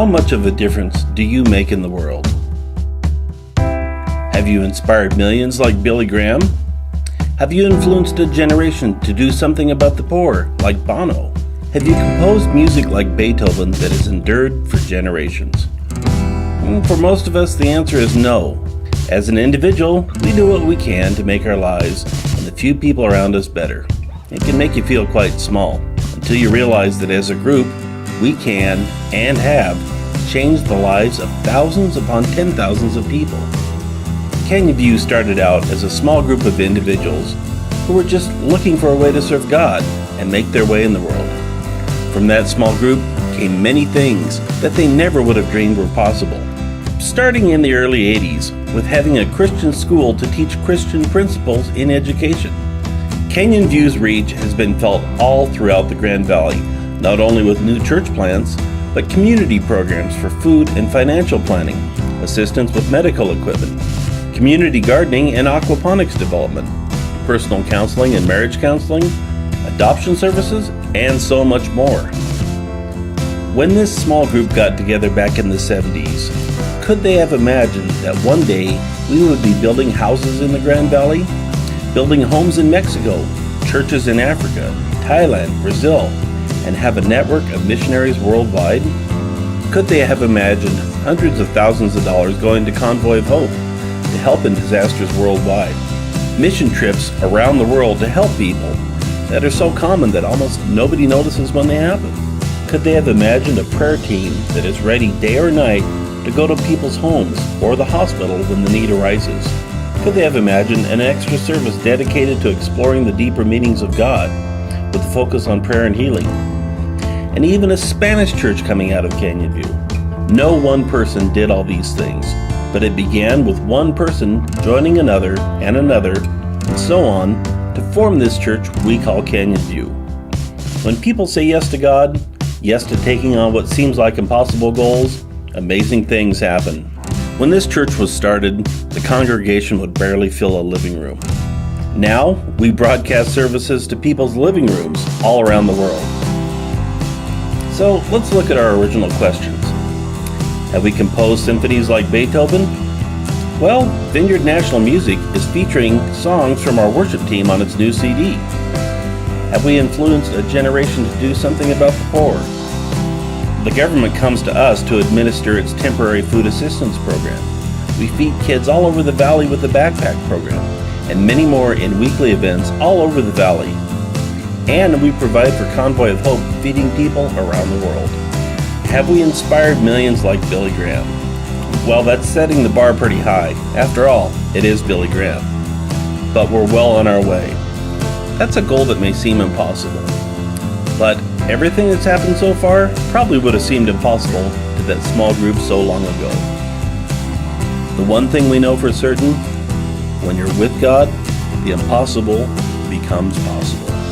How much of a difference do you make in the world? Have you inspired millions like Billy Graham? Have you influenced a generation to do something about the poor like Bono? Have you composed music like Beethoven that has endured for generations? For most of us, the answer is no. As an individual, we do what we can to make our lives and the few people around us better. It can make you feel quite small until you realize that as a group, we can and have changed the lives of thousands upon 10,000s of people. Canyon View started out as a small group of individuals who were just looking for a way to serve God and make their way in the world. From that small group came many things that they never would have dreamed were possible. Starting in the early 80s with having a Christian school to teach Christian principles in education. Canyon View's reach has been felt all throughout the Grand Valley, not only with new church plants, but community programs for food and financial planning, assistance with medical equipment, community gardening and aquaponics development, personal counseling and marriage counseling, adoption services, and so much more. When this small group got together back in the 70s, could they have imagined that one day we would be building houses in the Grand Valley, building homes in Mexico, churches in Africa, Thailand, Brazil, and have a network of missionaries worldwide? Could they have imagined hundreds of thousands of dollars going to Convoy of Hope to help in disasters worldwide? Mission trips around the world to help people that are so common that almost nobody notices when they happen? Could they have imagined a prayer team that is ready day or night to go to people's homes or the hospital when the need arises? Could they have imagined an extra service dedicated to exploring the deeper meanings of God with a focus on prayer and healing? And even a Spanish church coming out of Canyon View. No one person did all these things, but it began with one person joining another and another, and so on, to form this church we call Canyon View. When people say yes to God, yes to taking on what seems like impossible goals, amazing things happen. When this church was started, the congregation would barely fill a living room. Now, we broadcast services to people's living rooms all around the world. So, let's look at our original questions. Have we composed symphonies like Beethoven? Well, Vineyard National Music is featuring songs from our worship team on its new CD. Have we influenced a generation to do something about the poor? The government comes to us to administer its temporary food assistance program. We feed kids all over the valley with the backpack program, and many more in weekly events all over the valley. And we provide for Convoy of Hope, feeding people around the world. Have we inspired millions like Billy Graham? Well, that's setting the bar pretty high. After all, it is Billy Graham. But we're well on our way. That's a goal that may seem impossible. But everything that's happened so far probably would have seemed impossible to that small group so long ago. The one thing we know for certain, when you're with God, the impossible becomes possible.